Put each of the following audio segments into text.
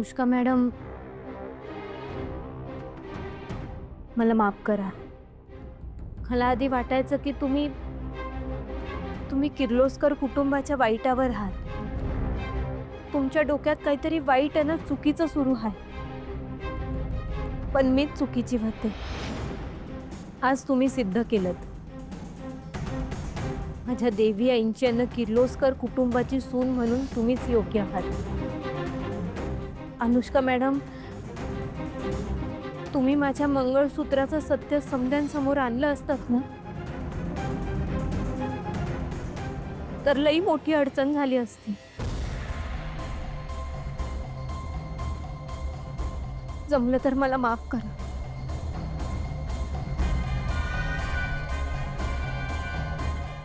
Anushka madam, मला माफ करा. मला आधी वाटायचं की तुम्ही किर्लोस्कर कुटुंबाच्या वाईटावर आहात. तुमच्या डोक्यात काहीतरी वाईट आहे ना, चुकीचं सुरू आहे. पण मीच चुकीची होते. आज तुम्ही सिद्ध केलंत. माझ्या देवी आईंची आणि किर्लोस्कर कुटुंबाची सून म्हणून तुम्हीच योग्य आहात. अनुष्का मॅडम, तुम्ही माझ्या मंगळसूत्राचं सत्य समद्यांसमोर आणलं असतात ना, तर लई मोठी अडचण झाली असती. जमलं तर मला माफ करा.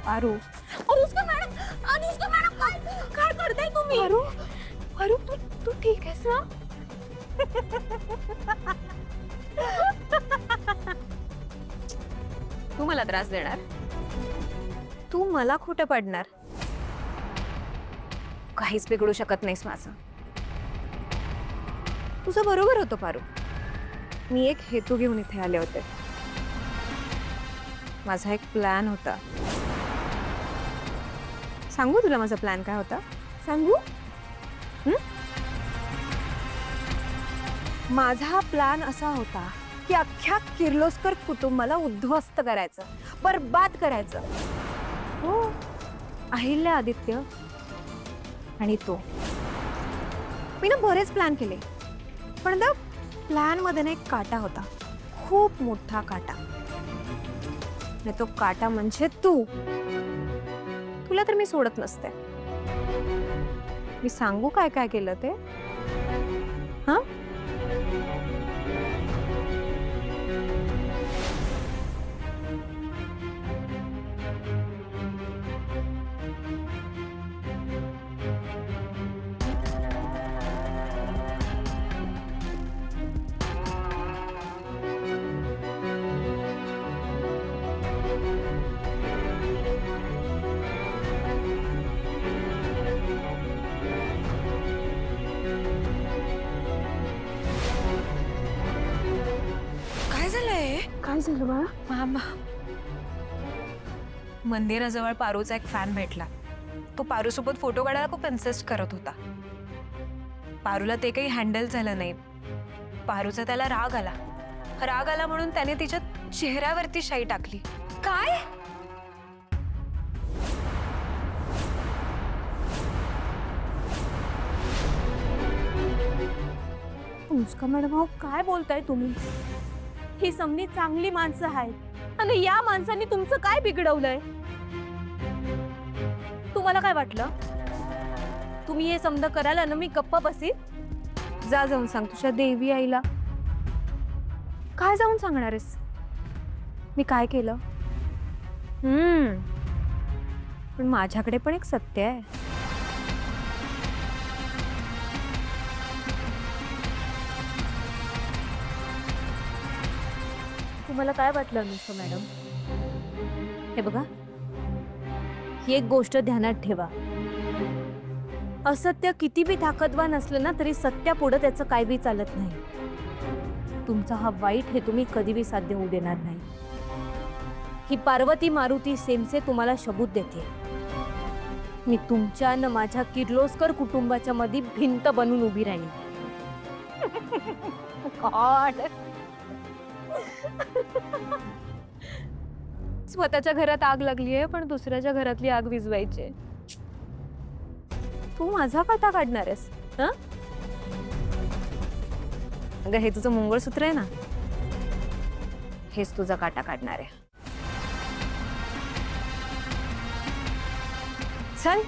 पारू, अनुष्का मॅडम, काय करताय तुम्ही? पारू, पारू, तू ठीक आहेस ना? तू मला त्रास देणार? तू मला खोटं पाडणार? काहीच बिघडू शकत नाहीस माझं. तुझं बरोबर होतं पारू. मी एक हेतू घेऊन इथे आले होते. माझा एक प्लॅन होता. सांगू तुला माझा प्लॅन काय होता? सांगू? माझा हा प्लॅन असा होता की अख्ख्या किर्लोस्कर कुटुंबाला उद्ध्वस्त करायचं, बरबाद करायचं. हो, अहिल्या, आदित्य आणि तो. मी ना बरेच प्लॅन केले, पण त्या प्लॅन मध्ये ना एक काटा होता, खूप मोठा काटा. आणि तो काटा म्हणजे तू. तुला तर मी सोडत नसते. मी सांगू काय काय केलं ते? हा, काय झालं बा? मामा, मंदिराजवळ पारूचा एक फॅन भेटला. तो पारूसोबत फोटो काढायला खूप इन्सिस्ट करत होता. पारूला ते काही हँडल झालं नाही. पारूचा त्याला राग आला म्हणून त्याने तिच्या चेहऱ्यावरती शाई टाकली. काय? अनुष्का मॅडम, अहो काय बोलताय तुम्ही? ही समधी चांगली माणसं आहेत आणि या माणसांनी तुमचं काय बिघडवलंय? तुम्हाला काय वाटलं तुम्ही हे समज कराल आणि मी गप्प बसीन? जा, जाऊन सांग तुझ्या देवी आईला. काय जाऊन सांगणार आहेस? मी काय केलं? पण माझ्याकडे पण एक सत्य आहे. तुम्हाला काय वाटलं अनुष्का मॅडम? हे बघा, ही एक गोष्ट ध्यानात ठेवा. असत्य किती बी ताकदवान असलं ना, तरी सत्यापुढे त्याचं काय बी चालत नाही. तुमचा हा वाईट हे तुम्ही कधी बी साध्य होऊ देणार नाही. ही पार्वती मारुती सेमसे तुम्हाला शबूत देते. मी तुमच्या न माझ्या किर्लोस्कर कुटुंबाच्या मध्ये भिंत बनून उभी राहील. गॉड, स्वतःच्या घरात आग लागली आहे, पण दुसऱ्याच्या घरातली आग विझवायची. तू माझा काटा काढणार आहेस? अगं, हे तुझं मंगळसूत्र आहे ना, हेच तुझा काटा काढणार आहे. चल.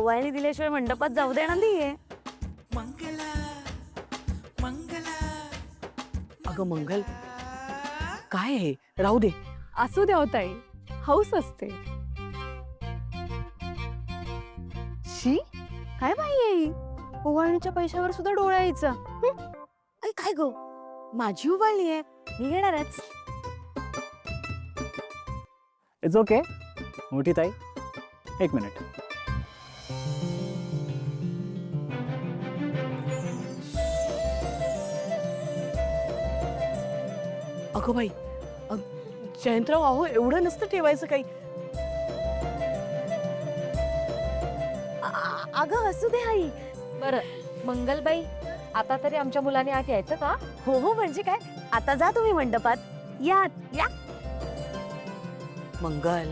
ओवाळणी दिल्याशिवाय मंडपात जाऊ देणार नाहीये. अगं मंगल, काय आहे? राहू दे. असू द्या ताई, हौस असते. शी, काय बाई आहे? ओवाळणीच्या पैशावर सुद्धा डोळायचं. काय गो, माझी ओवाळणी आहे, मी घेणारच. इट्स ओके मोठी ताई, एक मिनिट. अगं बाई, जयंतराव अहो एवढं नसतं ठेवायचं काही. अगं असू दे आई. बर मंगलबाई, आता तरी आमच्या मुलाने आत यायचं का? हो हो, म्हणजे काय, आता जा तुम्ही मंडपात. या या. मंगल,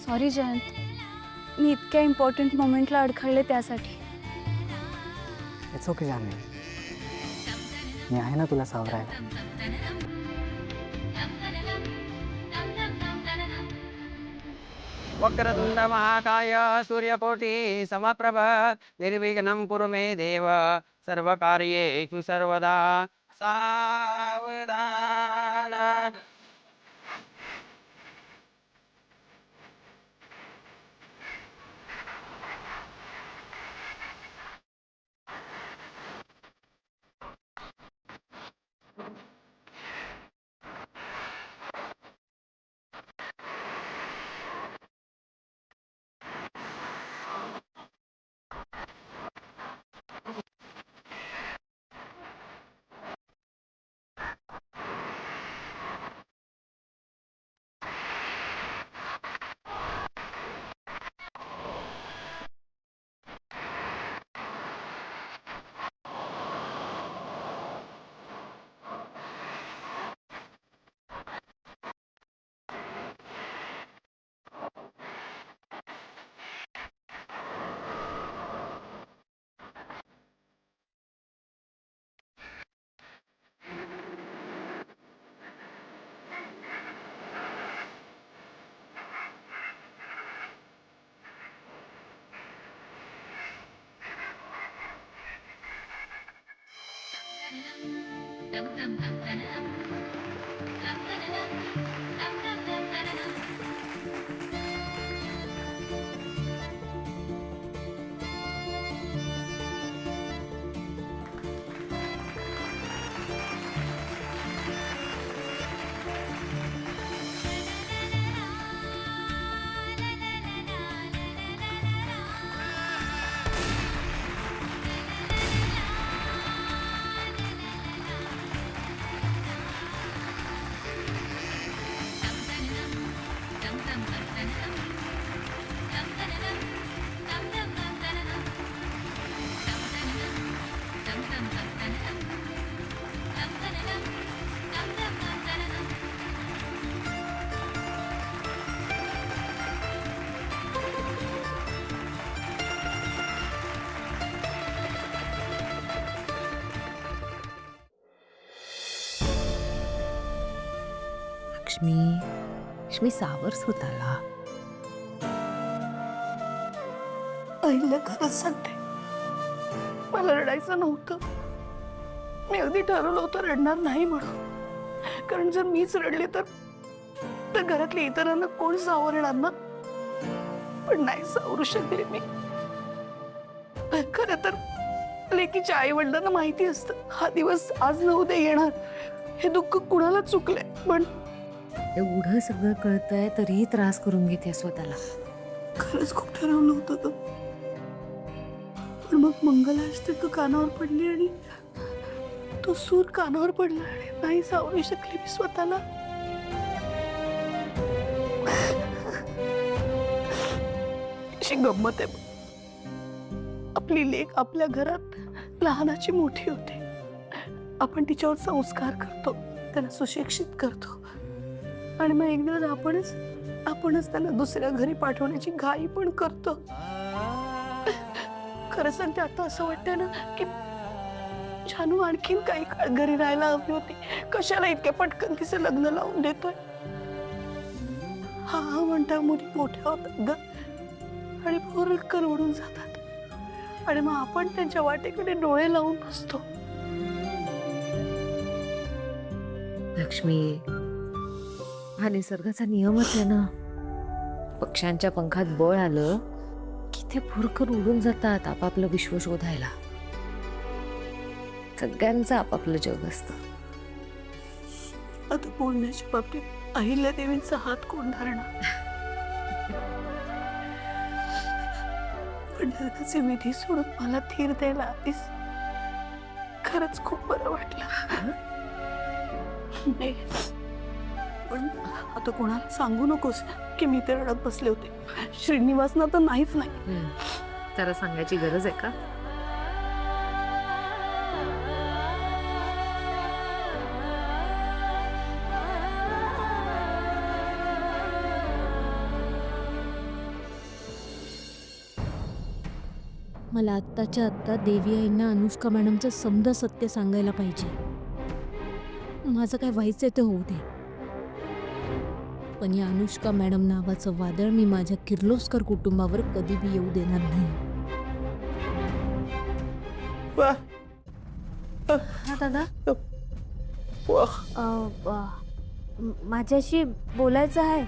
सॉरी जयंत, मी इतक्या इम्पॉर्टंट मोमेंटला अडखळले त्यासाठी. इट्स ओके जान्हवी, मी आहे ना तुला सावरायला. वक्रतुंड महाकाय सूर्यकोटि समप्रभ निर्विघ्नं कुरु मे देव सर्वकार्येषु सर्वदा सावधान. लक्ष्मी सावर स्वतःला. अहिल्या खरंच सांगते, मला रडायचं नव्हतं. मी अगदी ठरवलं होतं रडणार नाही म्हणून, कारण जर मीच रडले तर घरातल्या इतरांना कोण सावरणार ना. पण नाही सावरू शकले मी. खरं तर लेकीच्या आई वडिलांना माहिती असतं हा दिवस आज न उद्या येणार. हे दुःख कुणाला चुकलंय, पण एवढं सगळं कळतंय तरीही त्रास करून घेते स्वतःला. खरंच खूप ठरवलं होतं तो. पण मग मंगलाष्टक कानावर पडली आणि तो सूर कानावर पडला आणि नाही सावरू शकले मी स्वतःला. अशी गंमत आहे. आपली लेक आपल्या घरात लहानाची मोठी होते. आपण तिच्यावर संस्कार करतो, त्याला सुशिक्षित करतो आणि मग एक दिवस आपणच त्याला दुसऱ्या घरी पाठवण्याची घाई पण करतो. खरं सांगते, आता असं वाटतं ना की जानू आणखीन काही काळ घरी राहायला हवी होती. कशाला इतक्या पटकन तिचं लग्न लावून देतोय. हा म्हणता मुली मोठ्या होतात ग आणि भरकर उडून जातात आणि मग आपण त्यांच्या वाटेकडे डोळे लावून बसतो. लक्ष्मी, हा निसर्गाचा नियमच आहे ना. पक्ष्यांच्या पंखात बळ आलं की ते भुरकन उडून जातात आपापलं विश्व शोधायला. सगळ्यांचं आपापलं जग असतं. आता बोलण्याच्या बाबतीत अहिल्या देवींचा हात कोण धरणार. पण त्याचे विधी सोडून मला धीर द्यायला आलीस, खरंच खूप बरं वाटलं. नाही, पण आता कोणाला सांगू नकोस की मी ते रडत बसले होते. श्रीनिवासना तर नाहीच नाही. त्याला सांगायची गरज आहे का? मला आत्ताच्या आत्ता देवी आईंना अनुष्का मॅडमचं समजा सत्य सांगायला पाहिजे. माझं काय व्हायचंय ते होऊ दे, पण या अनुष्का मॅडम नावाचं वादळ मी माझ्या किर्लोस्कर कुटुंबावर कधी बी येऊ देणार नाही. हा दादा, माझ्याशी बोलायचं आहे.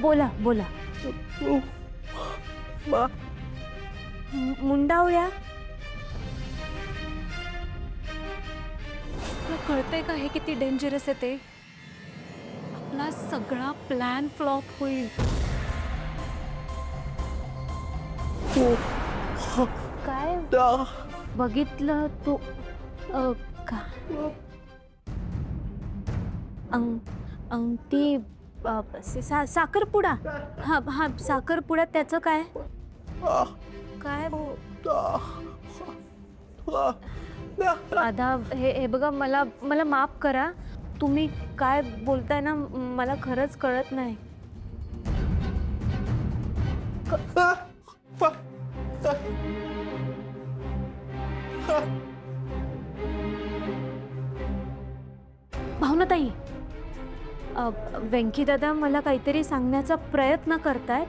बोला बोला. मुंडावळ्या, तुला कळतंय का हे किती डेंजरस आहे ते? आपला सगळा प्लॅन फ्लॉप होईल. काय बघितलं तू? का अंगठी, साखरपुडा. हा हा, साखरपुडा. त्याचं काय काय दादा, हे बघा, मला माफ करा. तुम्ही काय बोलताय ना, मला खरंच कळत नाही. भावनाताई, व्यंकी दादा मला काहीतरी सांगण्याचा प्रयत्न करतायत,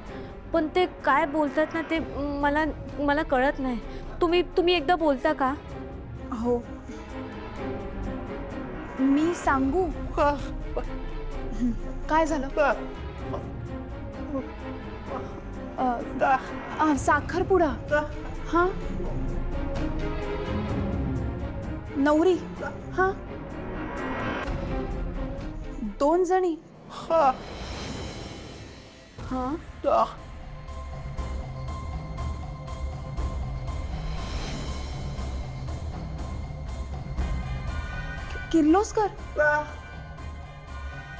पण ते काय बोलतात ना ते मला कळत नाही. तुम्ही एकदा बोलता का? हो, मी सांगू काय झालं साखरपुडा हा नवरी हा 2 जणी हा किर्लोस्कर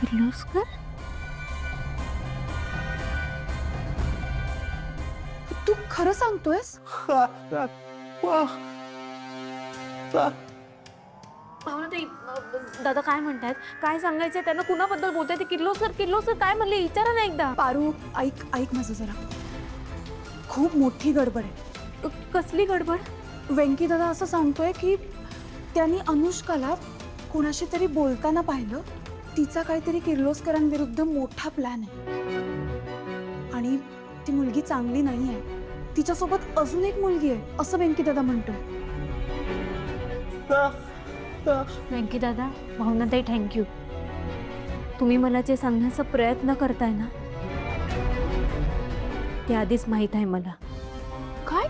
किर्लोस्कर तू खरं सांगतोयस भावनाताई, दादा काय म्हणतायत, काय सांगायचं त्यांना, कुणाबद्दल बोलताय ते? किर्लोस्कर किर्लोस्कर काय म्हणले विचारा ना एकदा. पारू ऐक ऐक माझं जरा खूप मोठी गडबड आहे. कसली गडबड? वेंकी दादा असं सांगतोय की त्यांनी अनुष्काला कोणाशी तरी बोलताना पाहिलं. तिचा काहीतरी किर्लोस्करांविरुद्ध मोठा प्लॅन आहे आणि ती मुलगी चांगली नाही आहे. तिच्यासोबत अजून एक मुलगी आहे असं वेंकी दादा म्हणतोय. वेंकी दादा, भावनाताई थँक्यू. तुम्ही मला जे सांगण्याचा प्रयत्न करताय ना ते आधीच माहीत आहे मला. काय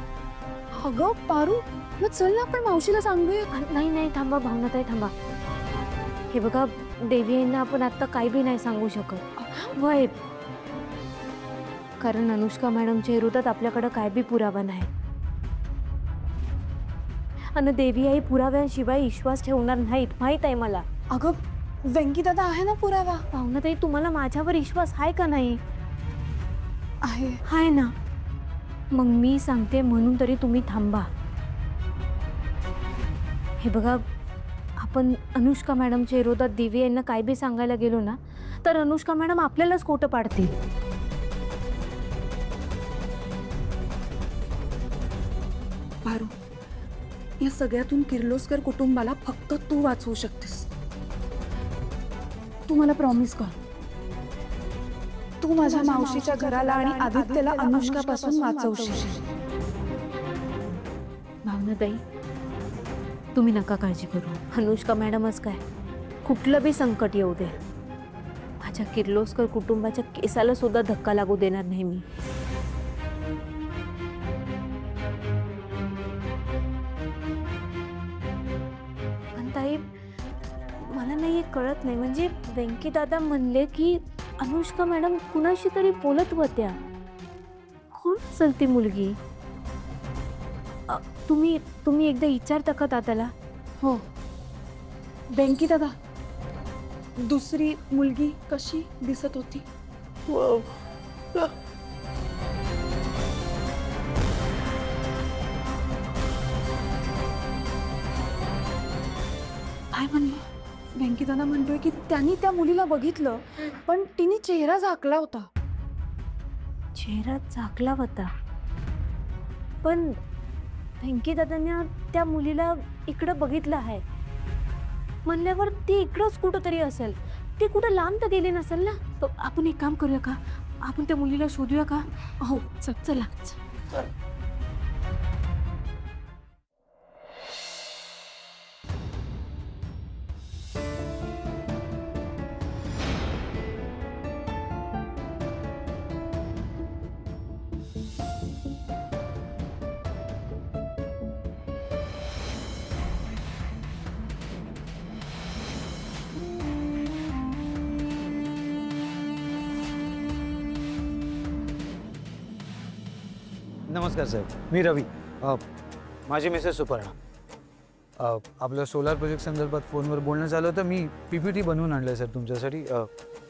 अगं पारू मग चल ना आपण मावशीला सांगूया. नाही नाही, थांबा भावनाताई थांबा. हे बघा, देवी यांना आपण आता काही बी नाही सांगू शकत वय, कारण अनुष्का मॅडमच्या विरोधात आपल्याकडं काय बी पुरावा नाही आणि देवी आई पुराव्यांशिवाय विश्वास ठेवणार नाहीत, माहीत आहे मला. अगं वेंकी दादा आहे ना पुरावा. भावनाताई, तुम्हाला माझ्यावर विश्वास आहे का नाही? आहे ना. मग मी सांगते म्हणून तरी तुम्ही थांबा. हे बघा, आपण अनुष्का मॅडमच्या विरोधात देवी यांना काय बी सांगायला गेलो ना तर अनुष्का मॅडम आपल्यालाच खोटं पाडतील. पारू या सगळ्यातून किर्लोस्कर कुटुंबाला फक्त तू वाचवू शकतेस. तू मला प्रॉमिस कर. तू माझ्या मावशीच्या घराला आणि आदित्यला अनुष्कापासून वाचवशील. भावनाताई, तुम्ही नका काळजी करू. अनुष्का मॅडमच काय, कुठलं बी संकट येऊ दे, माझ्या किर्लोस्कर कुटुंबाच्या केसाला सुद्धा धक्का लागू देणार नाही मी. पण ताई, मला नाही हे कळत नाही. म्हणजे वेंकी दादा म्हणले की अनुष्का मॅडम कुणाशी तरी बोलत होत्या. कोण असेल ती मुलगी? तुम्ही एकदा विचारता का दादाला? हो वेंकी दादा, दुसरी मुलगी कशी दिसत होती? काय म्हणलं? वेंकी दादा म्हणतोय की त्यांनी त्या मुलीला बघितलं पण तिने चेहरा झाकला होता. चेहरा झाकला होता, पण वेंकी दादांना त्या मुलीला इकडं बघितलं आहे म्हणल्यावर ती इकडंच कुठं तरी असेल. ती कुठं लांब तर गेली नसेल ना. आपण एक काम करूया का, आपण त्या मुलीला शोधूया का? हो चला. नमस्कार साहेब, मी रवी. माझी मिसेस सुपर्णा. आपलं सोलार प्रोजेक्ट संदर्भात फोनवर बोलणं झालं होतं. मी PPT बनवून आणलं आहे सर तुमच्यासाठी.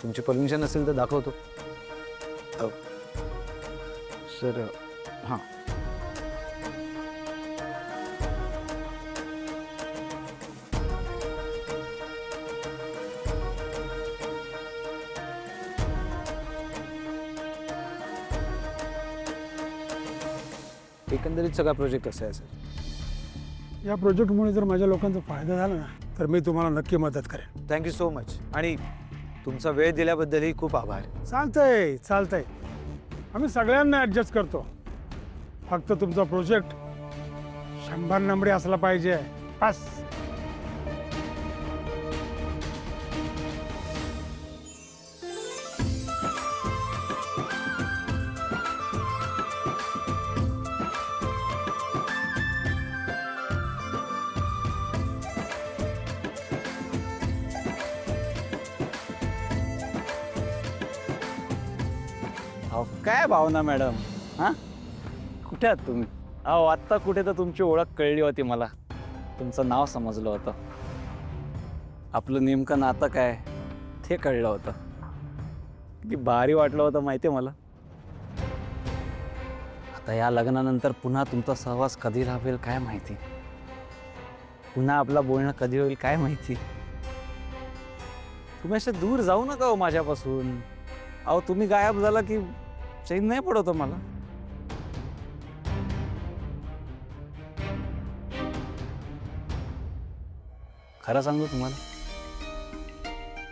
तुमची परमिशन असेल तर दाखवतो. सर हां, एकंदरीत सगळा प्रोजेक्ट असा आहे सर. या प्रोजेक्टमुळे जर माझ्या लोकांचा फायदा झाला ना तर मी तुम्हाला नक्की मदत करेन. थँक्यू सो मच आणि तुमचा वेळ दिल्याबद्दलही खूप आभार. चालतंय. आम्ही सगळ्यांना ॲडजस्ट करतो. फक्त तुमचा प्रोजेक्ट 100 नंबरी असला पाहिजे. बस. अहो काय भावना मॅडम, हां कुठे आहात तुम्ही? अहो आत्ता कुठे तर तुमची ओळख कळली होती मला, तुमचं नाव समजलं होतं, आपलं नेमकं नातं काय ते कळलं होतं. किती भारी वाटलं होतं माहिती आहे मला. आता या लग्नानंतर पुन्हा तुमचा सहवास कधी राहील काय माहिती, पुन्हा आपलं बोलणं कधी होईल काय माहिती. तुम्ही असे दूर जाऊ नका हो माझ्यापासून. अहो तुम्ही गायब झाला की चैन नाही पडत हो मला. खरं सांगू तुम्हाला,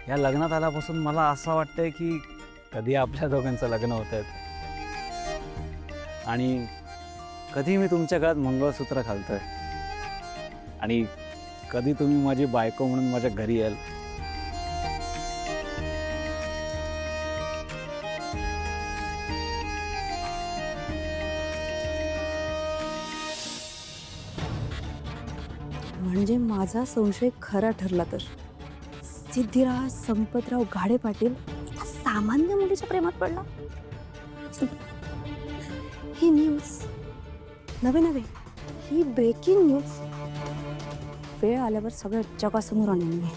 या लग्नात आल्यापासून मला असं वाटतंय की कधी आपल्या दोघांचं लग्न होत आहे आणि कधी मी तुमच्या गळ्यात मंगळसूत्र घालतोय आणि कधी तुम्ही माझी बायको म्हणून माझ्या घरी याल. म्हणजे माझा संशय खरा ठरला तर सिद्धिराज संपतराव घाडे पाटील एका सामान्य मुलीच्या प्रेमात पडला. ही न्यूज नवे नवे, ही ब्रेकिंग न्यूज वेळ आल्यावर सगळं जगासमोर आणून मी.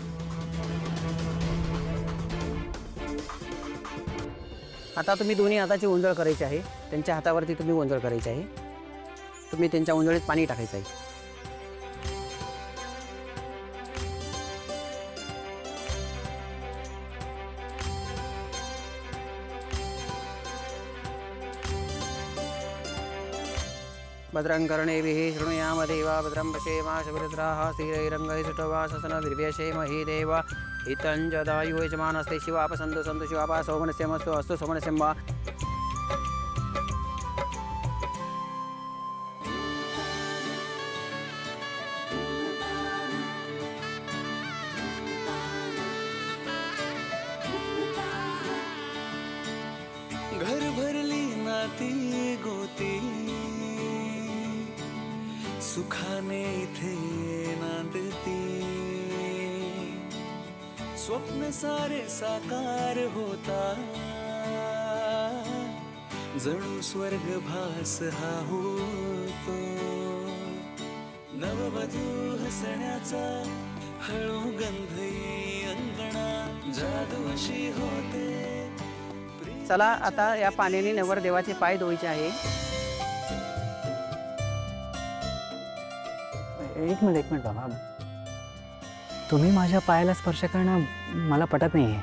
आता तुम्ही दोन्ही हाताची ओंजळ करायची आहे. त्यांच्या हातावरती तुम्ही ओंजळ करायची आहे. तुम्ही त्यांच्या ओंजळीत पाणी टाकायचं आहे. भद्रं कर्णेभिः शृणुयाम देवा भद्रं पश्येमा शबरद्राः स्थिरैरङ्गैः सुष्ठुवाससनभिर्व्यशेमहि देव हितं जदायुः यजमानस्ते शिवापसन्तु सन्तु शिवापा सौमनस्यमस्तु अस्तु सौमनस्यं वा. घर भरली नाती गोती सुखाने इथे नांदती, स्वप्न सारे साकार होता, जणू स्वर्ग भास हा होतो. नववधू हसण्याचा हळू गंध येई अंगणा, जादू अशी होते. चला आता या पाण्याने नवरदेवाचे पाय धुवायचे आहे. एक मिनिट बाबा, तुम्ही माझ्या पायाला स्पर्श करणं मला पटत नाही आहे.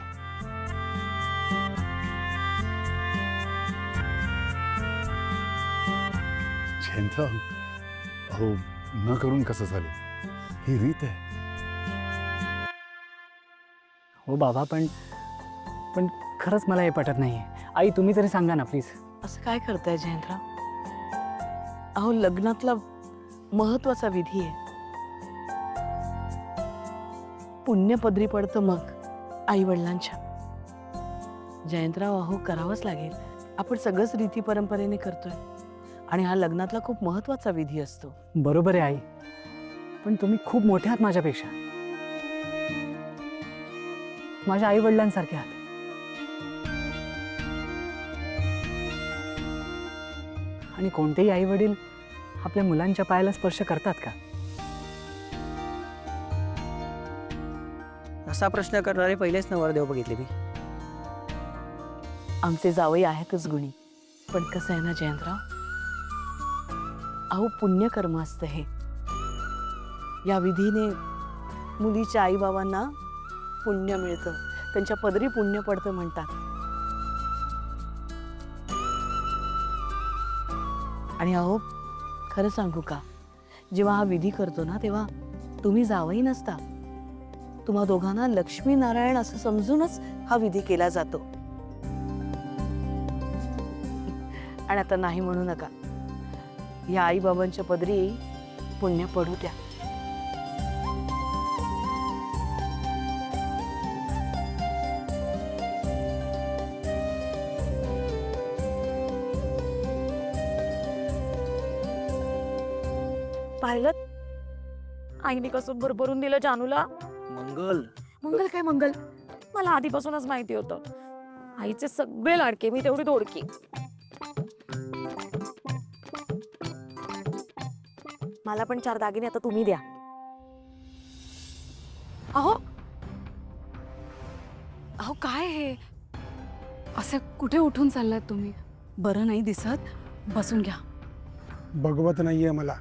जयंतराव, अहो न करून कसं झालं, ही रीत आहे. हो बाबा, पण खरंच मला हे पटत नाही आहे. आई तुम्ही तरी सांगा ना प्लीज. असं काय करताय जयंतराव? अहो लग्नातला महत्वाचा विधी आहे, पुण्य पदरी पडतं मग आई वडिलांच्या. जयंतराव अहो करावंच लागेल. आपण सगळंच रीती परंपरेने करतोय आणि हा लग्नातला खूप महत्वाचा विधी असतो. बरोबर आहे आई, पण तुम्ही खूप मोठे आहात माझ्यापेक्षा, माझ्या आई वडिलांसारखे आहात. आणि कोणतेही आई वडील आपल्या मुलांच्या पायाला स्पर्श करतात का? असा प्रश्न करणारे पहिलेच नवरदेव बघितले मी. आमचे जावई आहेतच गुणी, पण कसं आहे ना जयंतराव, अहो पुण्यकर्म असतं हे. या विधीने मुलीच्या आईबाबांना पुण्य मिळतं, त्यांच्या पदरी पुण्य पडतं म्हणतात. आणि अहो खरं सांगू का, जेव्हा हा विधी करतो ना तेव्हा तुम्ही जावई नसता, तुम्हा दोघांना लक्ष्मी नारायण असं समजूनच हा विधी केला जातो. आणि आता नाही म्हणू नका, या आई बाबांच्या पदरी पुण्य पडू द्या. पाहिलं आईने कसं भरभरून दिलं जानूला. मंगल मंगल काय मंगल, मला आधीपासूनच माहिती होतं. आईचे सगळे लाडके, मी तेवढी दोडकी. मला पण 4 दागिने आता तुम्ही द्या. अहो अहो काय हे असे कुठे उठून चाललात तुम्ही? बरं नाही दिसत, बसून घ्या. बघवत नाहीये मला.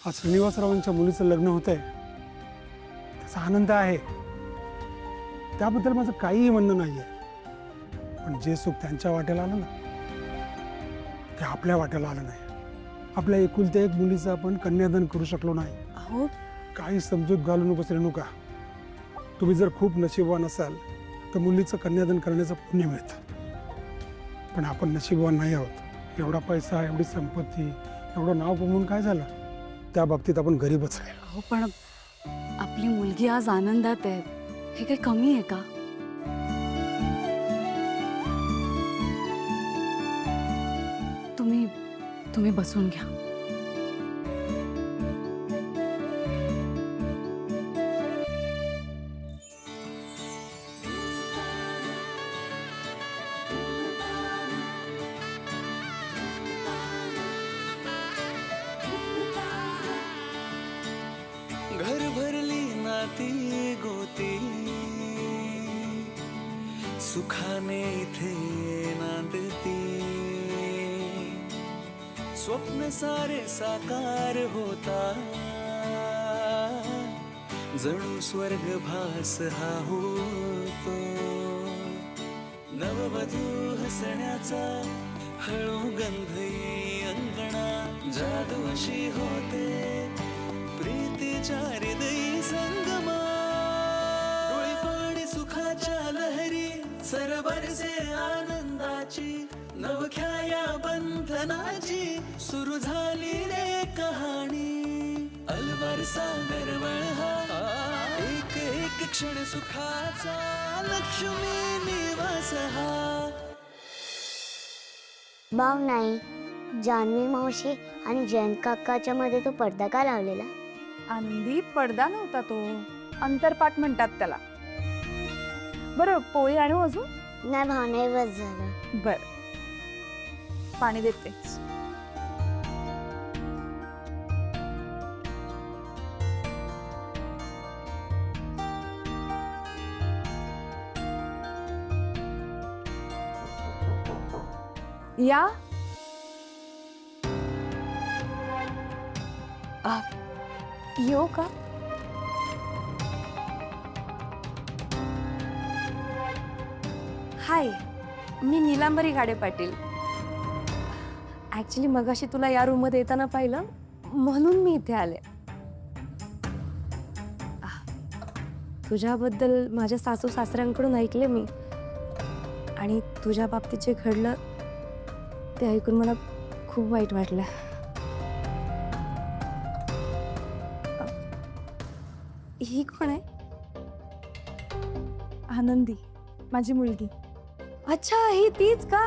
आज श्रीनिवासरावांच्या मुलीचं लग्न होतंय, त्याचा आनंद आहे, त्याबद्दल माझं काहीही म्हणणं नाहीये. पण जे सुख त्यांच्या वाट्याला आलं ना, ते आपल्या वाट्याला आलं नाही. आपल्या एकुलत्या एक मुलीचं आपण कन्यादान करू शकलो नाही. अहो काही समजूत घालू नकोस रेणुका. तुम्ही जर खूप नशीबवान असाल तर मुलीचं कन्यादान करण्याचं पुण्य मिळतं. पण आपण नशीबवान नाही आहोत. एवढा पैसा, एवढी संपत्ती, एवढं नाव कमवून काय झालं? त्या बाबतीत आपण गरीबच आहे. अहो पण आपली मुलगी आज आनंदात आहे, हे काही कमी आहे का? तुम्ही बसून घ्या. घर भरली नाती गोती, सुखाने इथे नांदती. स्वप्न सारे साकार होता, जणू स्वर्ग भास हा होतो. नववधू हसण्याचा हळू गंध येई अंगणा, जादू अशी होते प्रीतीच्या हृदयी संगमा. डोळी पाणी सुखाच्या लहरी, सरबरसे आनंदाची, नवख्या या बंधनाची सुरू झाली रे कहाणी. अलवारसा दरवळ हा एक एक क्षण सुखाचा, लक्ष्मी निवास हा. भाव नाही, जान्हवी मावशी आणि जयंत काकाच्या मध्ये तो पडदा का लावलेला? अंधी पडदा नव्हता तो, अंतरपाठ म्हणतात त्याला. बरं पोळी आणू अजून? नाही भाव नाही, बस झालं. बर, पाणी देते. या येऊ का? हाय, मी नीलांबरी गाडे पाटील. ऍक्च्युली मगाशी तुला या रूम मध्ये येताना पाहिलं म्हणून मी इथे आले. तुझ्याबद्दल माझ्या सासू सासऱ्यांकडून ऐकले मी, आणि तुझ्या बाबतीत जे घडलं ते ऐकून मला खूप वाईट वाटलं. ही कोण आहे? आनंदी, माझी मुलगी. अच्छा, ही तीच का?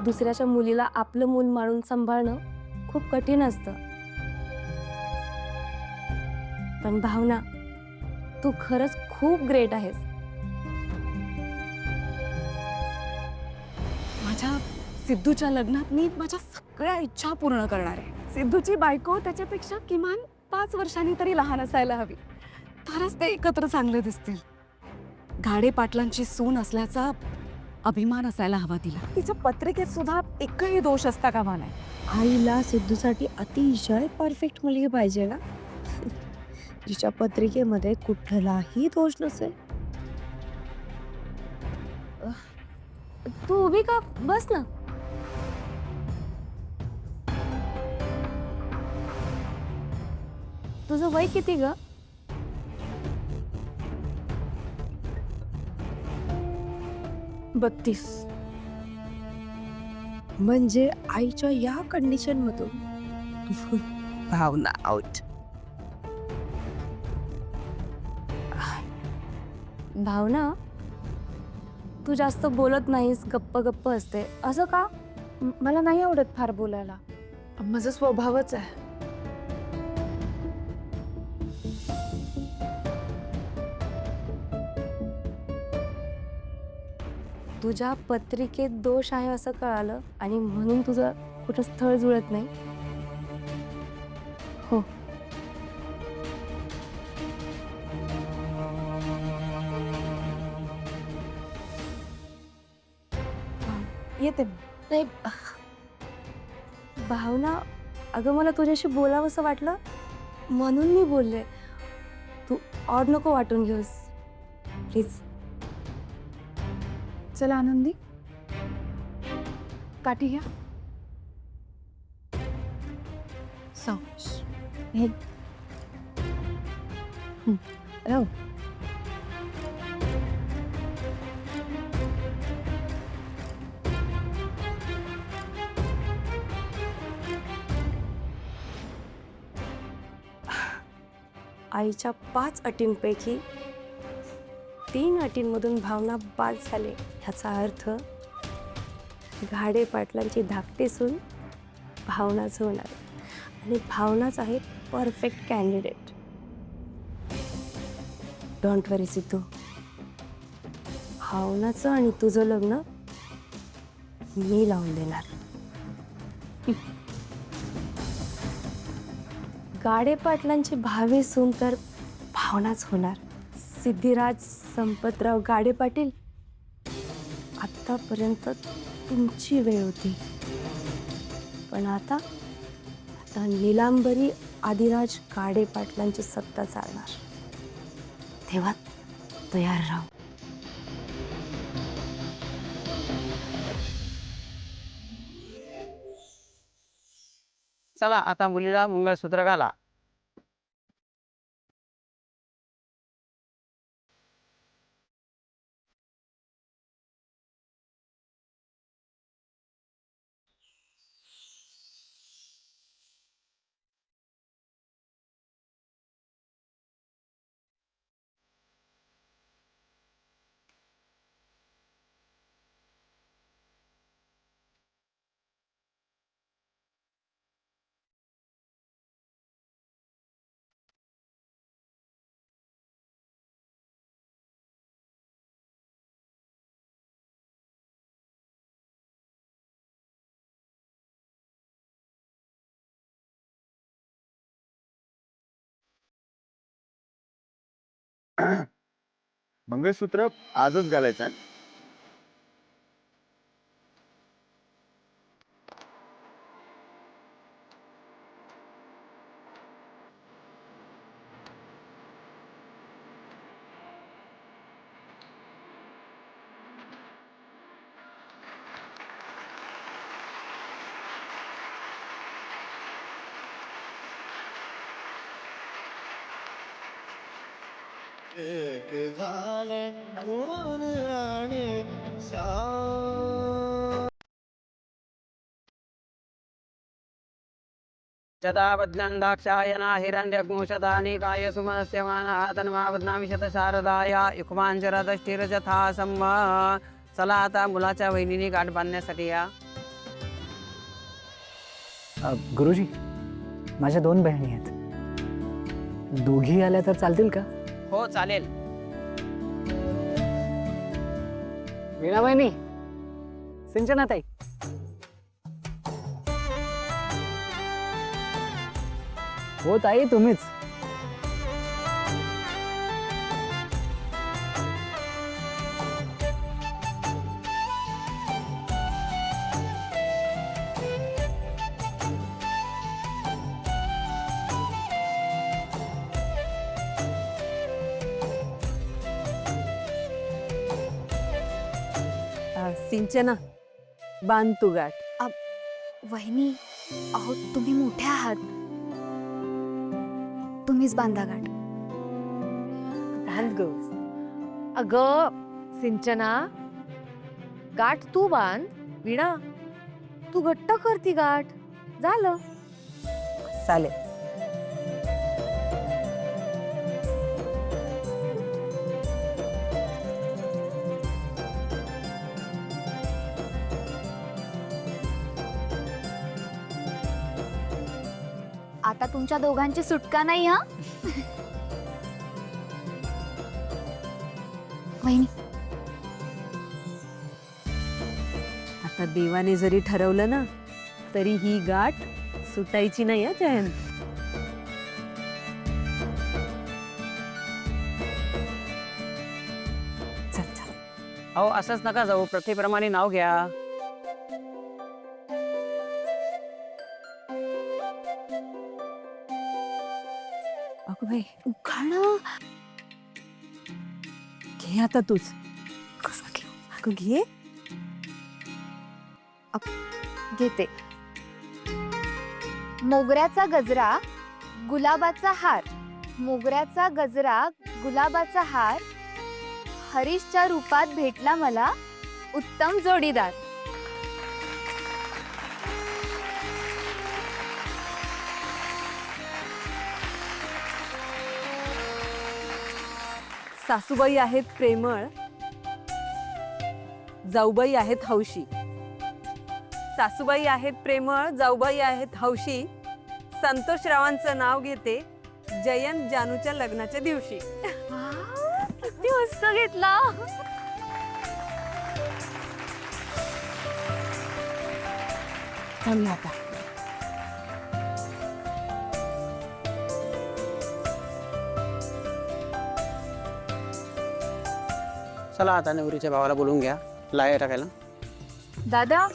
दुसऱ्याच्या मुलीला आपलं मूल मानून सांभाळणं खूप कठीण असतं. पण भावना, तू खरंच खूप ग्रेट आहेस. माझ्या सिद्धूच्या लग्नात मी माझ्या सगळ्या इच्छा पूर्ण करणार आहे. सिद्धूची बायको त्याच्यापेक्षा किमान 5 वर्षांनी तरी लहान असायला हवी, तरच ते एकत्र चांगले दिसतील. गाडे पाटलांची सून असल्याचा अभिमान असायला हवा तिला. तिच्या पत्रिकेत सुद्धा एकही दोष असता कामा नये. आईला सिद्धूसाठी अतिशय परफेक्ट मुलगी पाहिजे ना, जिच्या पत्रिकेमध्ये कुठलाही दोष नसेल. तू उभी का? बस ना. तुझं वय किती ग? बत्तीस. म्हणजे आईच्या या कंडिशन मधून भावना आउट. भावना, तू जास्त बोलत नाहीस, गप्प गप्प असते, असं का? मला नाही आवडत फार बोलायला. माझा स्वभावच आहे. तुझ्या पत्रिकेत दोष आहे असं कळालं आणि म्हणून तुझं कुठं स्थळ जुळत नाही. हो. येते नाही. भावना, अगं मला तुझ्याशी बोलावंसं वाटलं म्हणून मी बोलले. तू ऑड नको वाटून घेऊस प्लीज. चला आनंदी, काठी घ्या. सावकाश. हे राहू. आईच्या 5 अटींपैकी 3 अटींमधून भावना बाद झाले. ह्याचा अर्थ घाडे पाटलांची धाकटी सून भावनाच होणार आणि भावनाच आहे परफेक्ट कॅन्डिडेट. डोंट वरी सिद्धू, भावनाचं आणि तुझं लग्न मी लावून देणार. गाडे पाटलांची भावी सून तर भावनाच होणार. सिद्धिराज संपतराव गाडे पाटील, आतापर्यंत तुमची वेळ होती, पण आता नीलांबरी आदिराज गाडे पाटलांची सत्ता चालणार. तेव्हा तयार राहा. चला आता मुलीला मंगळसूत्र घाला. मंगळसूत्र आजच घालायचं आहे. शताबद्धाक्षायना हिरण्यग्मुशतानि काय सुमनस्य मानः तन्मावद्नामि शतशारदाय युक्मांजरदष्टिरजथा सम्मा. चला आता मुलाच्या वहिनीने गाठ बांधण्यासाठी या. गुरुजी, माझ्या 2 बहिणी आहेत. दोघी आल्या तर चालतील का? हो चालेल. वीणा बहिणी, सिंचना ताई. हो ताई, तुम्हीच. सिंचना, बांध तू गाठ. वहिनी, अहो तुम्ही मोठ्या आहात, तुम्हीच बांधा गाठ. अगं सिंचना, गाठ तू बांध. वीणा, तू घट्ट करती गाठ. झालं. चालेल. आता तुमच्या दोघांची सुटका नाही हा. वहिनी, देवाने जरी ठरवलं ना तरी ही गाठ सुटायची नाही हं, जयंत. चल चल. अहो असंच नका जाऊ, प्रथेप्रमाणे नाव घ्या. अगं बाई उखाणं घे आता तूच. कसं घेऊ? अगं घे. घेते. मोगऱ्याचा गजरा गुलाबाचा हार, मोगऱ्याचा गजरा गुलाबाचा हार, हरीशच्या रूपात भेटला मला उत्तम जोडीदार. सासूबाई आहेत प्रेमळ, जाऊबाई आहेत हौशी. सासूबाई आहेत प्रेमळ, जाऊबाई आहेत हौशी. संतोषरावांचं नाव घेते जयंत जानूच्या लग्नाच्या दिवशी. किती मस्त घेतला. चालू आता. चला आता नवरीच्या भावाला बोलून घ्या, लाया टाकायला. दादा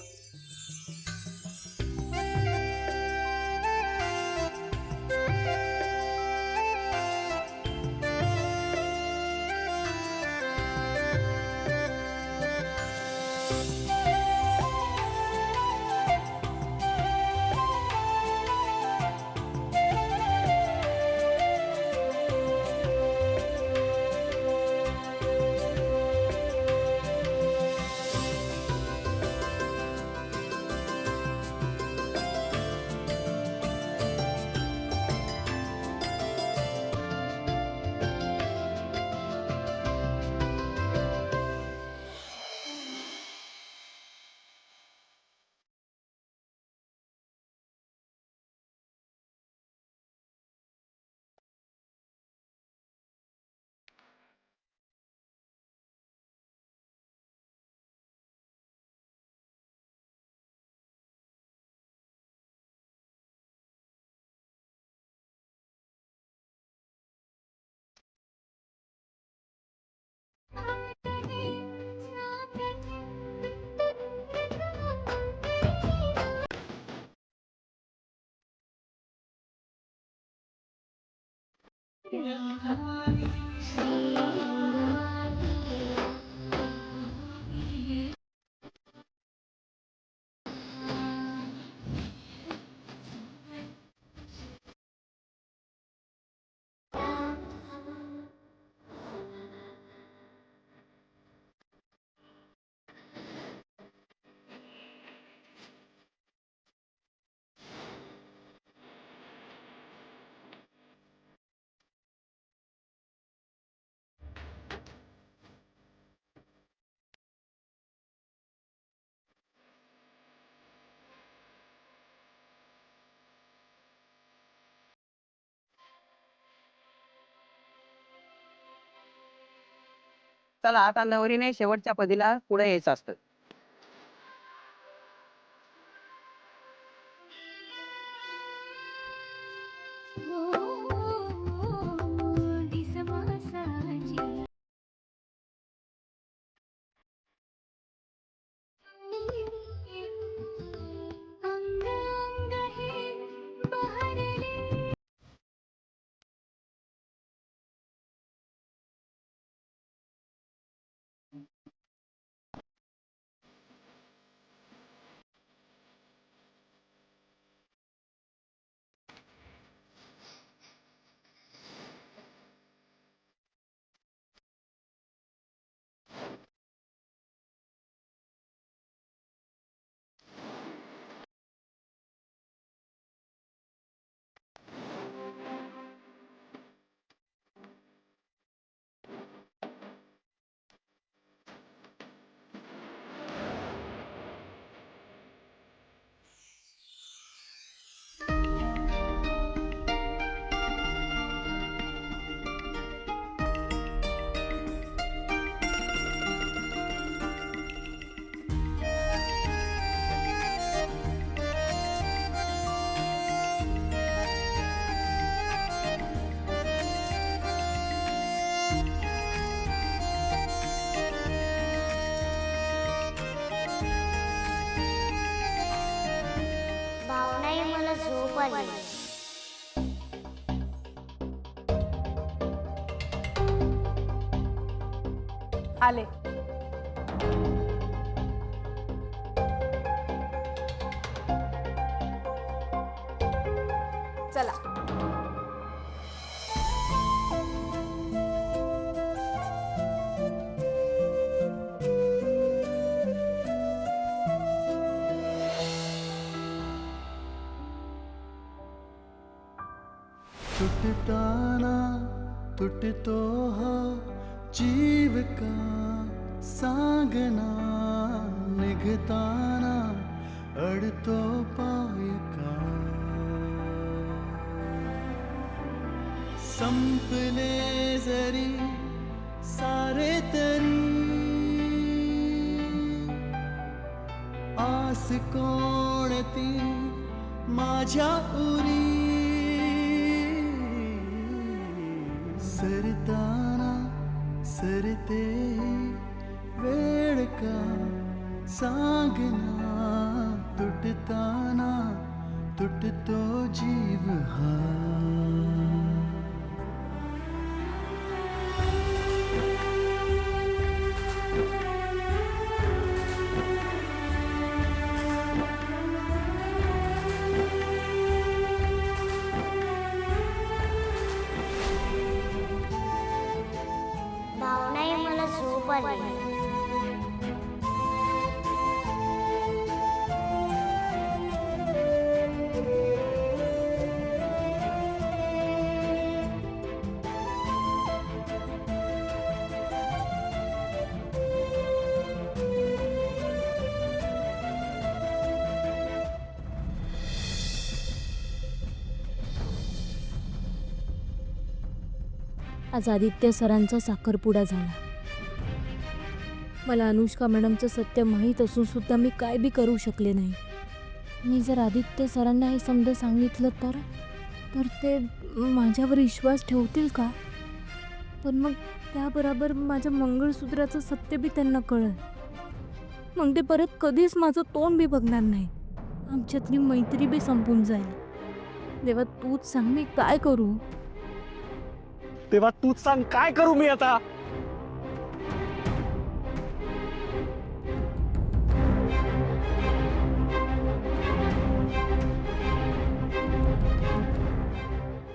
चला आता नवरीने शेवटच्या पदीला पुढे यायचं असतं. आली. आले. चला. टूटता ना टूटतो हा जीव का सांगना, निघताना अडतो पाय का. संपले जरी सारे तरी आस कोणती माझ्या उरी. सरताना सरते वेळ का सांगना, तुटताना तुटतो जीव हा. भावनाही मला झोप आली. आज आदित्य सरांचा साखरपुडा झाला. मला अनुष्का मॅडमचं सत्य माहीत असून सुद्धा मी काय बी करू शकले नाही. मी जर आदित्य सरांना हे समजा सांगितलं तर ते माझ्यावर विश्वास ठेवतील का? पण मग त्याबरोबर माझ्या मंगळसूत्राचं सत्य बी त्यांना कळलं. मग ते परत कधीच माझं तोंड बी बघणार नाही. आमच्यातली मैत्री बी संपून जाईल. देवा तूच सांग मी काय करू? तेव्हा तूच सांग काय करू मी आता?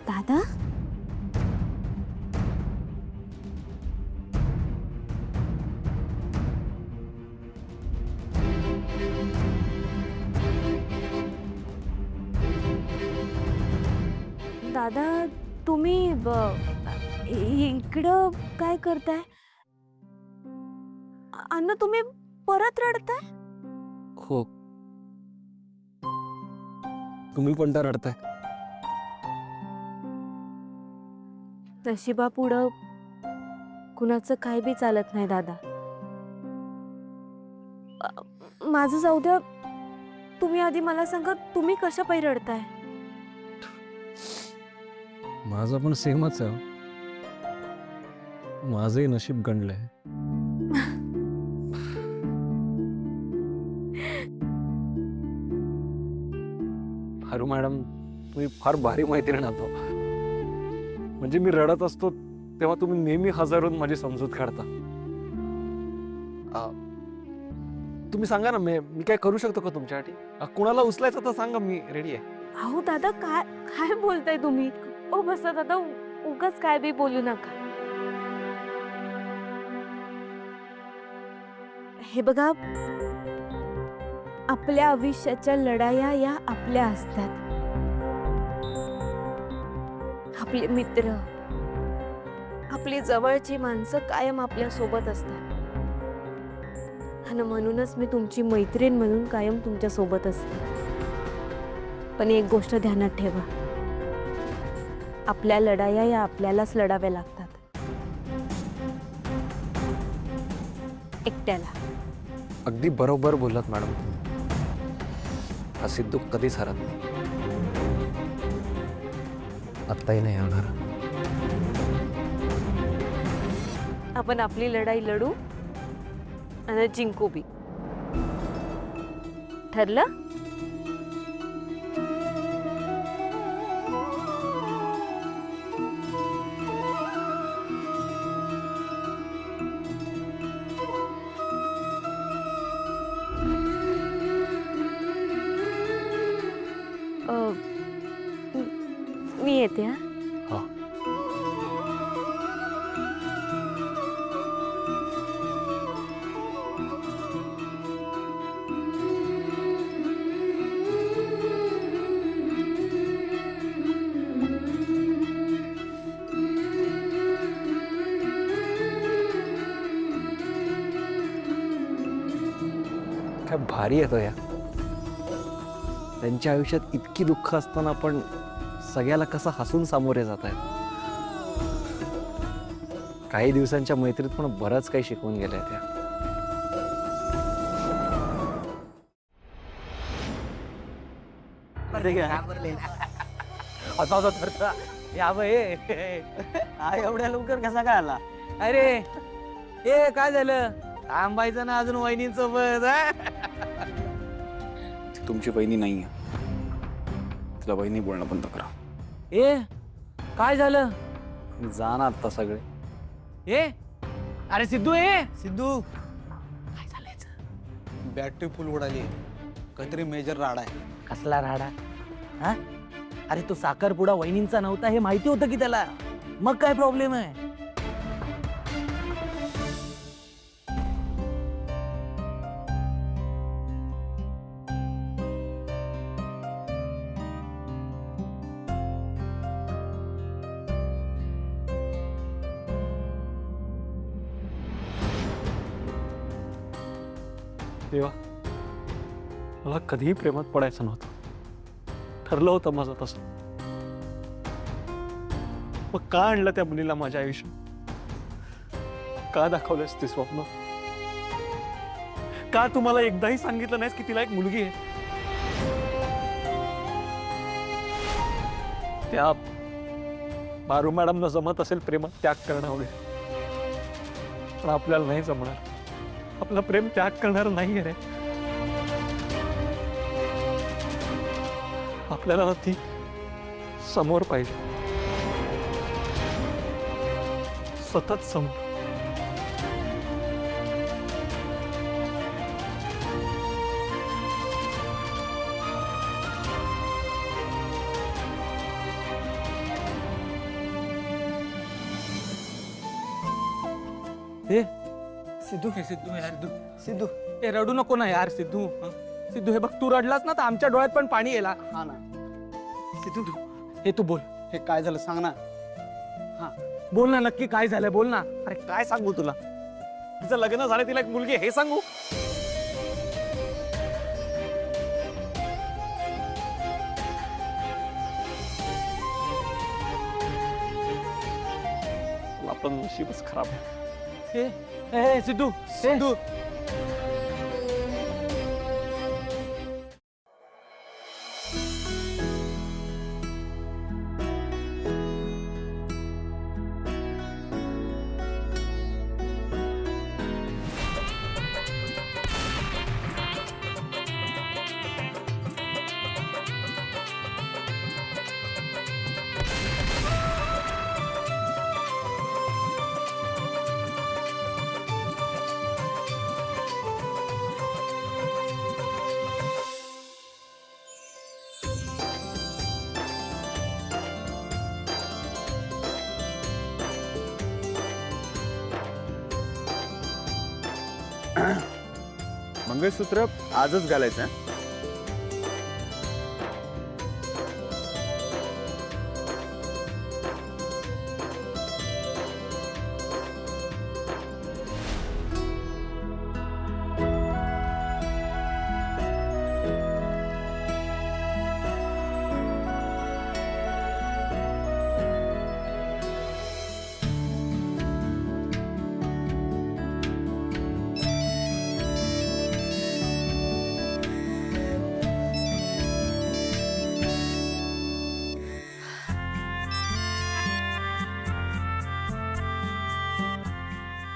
दादा दादा तुम्ही इकडं काय करताय? अन्न तुम्ही परत रडताय? हो, तुम्ही पण तर रडताय. नशिबा पुढं कुणाचं काय बी चालत नाही दादा. माझं जाऊ द्या, तुम्ही आधी मला सांगा तुम्ही कशा पायी रडताय? माझं पण सेमच आहे. माझंही नशीब गणलंय. फारू मॅडम, तुम्ही फार भारी मैत्रीण आहात. म्हणजे मी रडत असतो तेव्हा तुम्ही नेहमी हजारून माझी समजूत काढता. तुम्ही सांगा ना, मी काय करू शकतो का तुमच्यासाठी? कुणाला उचलायचं तर सांगा, मी रेडी आहे. अहो दादा काय काय बोलताय तुम्ही? ओ बसा दादा, उगाच काय बी बोलू नका. हे बघा, आपल्या आयुष्याच्या लढाया या आपल्या असतात. आपले मित्र, आपली जवळची माणसं कायम आपल्या सोबत असतात. आणि म्हणूनच मी तुमची मैत्रीण म्हणून कायम तुमच्या सोबत असते. पण एक गोष्ट ध्यानात ठेवा, आपल्या लढाया या आपल्यालाच लढाव्या लागतात, एकट्याला. अगदी बरोबर बोललात मॅडम. हा सिद्धू कधीच हरत नाही. आत्ताही नाही होणार. आपण आपली लढाई लढू आणि जिंकू बी. ठरलं? येते हा. हो. काय भारी येतो या. त्यांच्या आयुष्यात इतकी दुःख असताना पण सगळ्याला कसं हसून सामोरे जात आहेत. काही दिवसांच्या मैत्रीत पण बरंच काही शिकवून गेल्या त्या. एवढ्या लवकर कसा काय आला? अरे ए काय झालं? थांबायचं ना अजून वहिनींसोबत. तुमची बहिणी नाहीये, तिला बहिणी बोलणं बंद करा. ए काय झालं? जा ना आता सगळे. ए अरे सिद्धू, ए सिद्धू काय झालं? बॅटरी फुल उडाली, काहीतरी मेजर राडा आहे. कसला राडा? हा अरे तो साखरपुडा वहिनींचा नव्हता हे माहिती होतं की त्याला. मग काय प्रॉब्लेम आहे? देवा, मला कधीही प्रेमात पडायचं नव्हतं. ठरलं होतं माझं तसं. मग का आणलं त्या मुलीला माझ्या आयुष्यात? का दाखवलंस ते स्वप्न? का तुम्हाला एकदाही सांगितलं नाहीस की तिला एक मुलगी आहे? त्या बारू मॅडमनं जमत असेल प्रेमात त्याग करणं वगैरे, पण आपल्याला नाही जमणार. आपलं प्रेम त्याग करणार नाही रे. आपल्याला ना ती समोर पाहिजे, सतत समोर. हे सिद्धू, हे सिद्धू यार, सिद्धू हे रडू नको ना यार. सिद्धू सिद्धू हे बघ, तू रडलास ना तर आमच्या डोळ्यात पण पाणी येला. हा ना. सिद्धू हे तू बोल. हे काय झालं सांग ना. बोल ना, नक्की काय झालंय बोल ना. अरे काय सांगू तुला? तिचं लग्न झालं, तिला एक मुलगी हे सांगू? आपलं नशीबच खराब आहे. ए सिद्धू, सिद्धू मंगळसूत्र आजच घालायचं.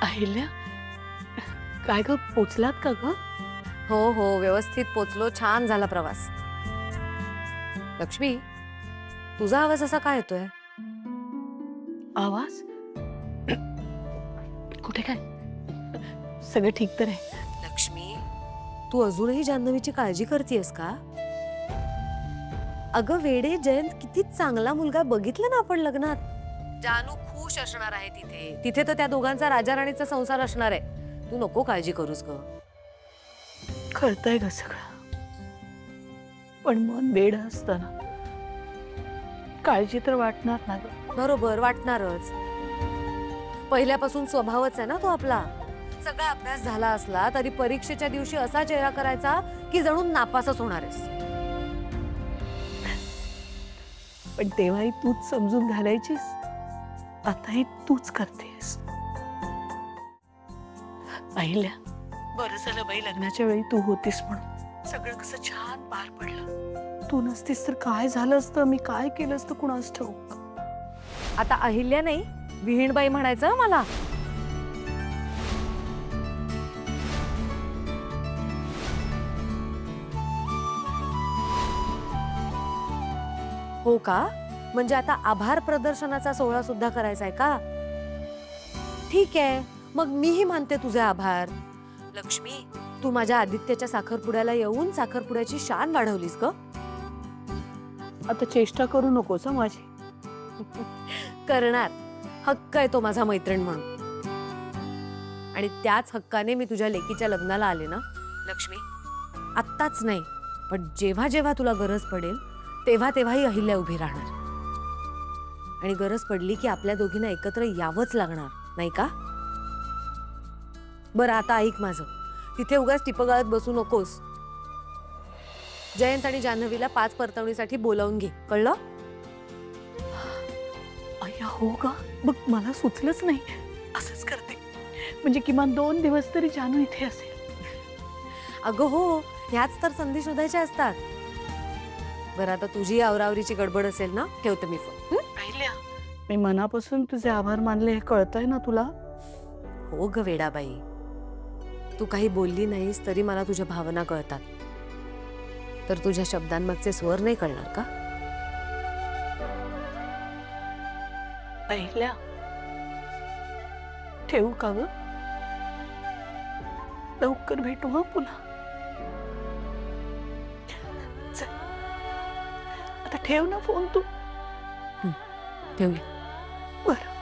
अहिल्या, काय ग, पोचलात का ग? हो हो, व्यवस्थित पोचलो. छान झाला प्रवास. लक्ष्मी, तुझा आवाज असा काय येतोय? आवाज? कुठे काय? सगळं ठीक तर आहे? लक्ष्मी, तू अजूनही जान्हवीची काळजी करतेयस का? अगं वेडे, जयंत किती चांगला मुलगा बघितलं ना आपण लग्नात. जानू खुश असणार आहे तिथे. तिथे तर त्या दोघांचा राजा राणीचा संसार असणार आहे. तू नको काळजी करूस ग. कळतंय ग सगळं, पण मन वेड असताना काळजी तर वाटणार ना ग. बरोबर, वाटणारच. पहिल्यापासून स्वभावच आहे ना तो आपला. सगळा अभ्यास झाला असला तरी परीक्षेच्या दिवशी असा चेहरा करायचा की जणू नापासच होणार आहेस. पण तेव्हाही तूच समजून घालायचीस, आताही तूच करतेस. पाहिल्या, बरं झालं बाई लग्नाच्या वेळी तू होतीस म्हणून. सगळं कसं छान पार पडलं. तू नसतीस तर काय झालं असतं, मी काय केलं असतं कुणास ठाऊक. आता अहिल्या नाही, विहीणबाई म्हणायचं मला. हो का? म्हणजे आता आभार प्रदर्शनाचा सोहळा सुद्धा करायचा आहे का? ठीक आहे, मग मीही मानते तुझे आभार. लक्ष्मी, तू माझ्या आदित्यच्या साखरपुड्याला येऊन साखरपुड्याची शान वाढवलीस ग. आता चेष्टा करू नकोस हं माझी. करणार. हक्क आहे तो माझा मैत्रीण म्हणून. आणि त्याच हक्काने मी तुझ्या लेकीच्या लग्नाला आले ना लक्ष्मी. आत्ताच नाही, पण जेव्हा जेव्हा तुला गरज पडेल तेव्हा तेव्हाही अहिल्या उभी राहणार. आणि गरज पडली की आपल्या दोघींना एकत्र यावंच लागणार, नाही का? बरं आता ऐक माझं, तिथे उगाच टिपगाळत बसू नकोस. जयंत आणि जान्हवीला 5 परतवणीसाठी बोलावून घे, कळलं? अय्या हो ग, बघ मला सुचलंच नाही. असंच करते, म्हणजे किमान 2 दिवस तरी जानू इथे असेल. अगं हो, ह्याच तर संधी शोधायच्या असतात. बरं आता तुझी आवरावरीची गडबड असेल ना, ठेवते मी फोन. पाहिल्या, मी मनापासून तुझे आभार मानले हे कळतंय ना तुला? हो ग वेडाबाई, तू काही बोलली नाहीस तरी मला तुझ्या भावना कळतात. तर तुझ्या शब्दांमागचे स्वर नाही कळणार का? पाहिल्या, ठेवू का ग? लवकर भेटू हा पुन्हा. चल, आता ठेव ना फोन तू. ठेवूया. बरं.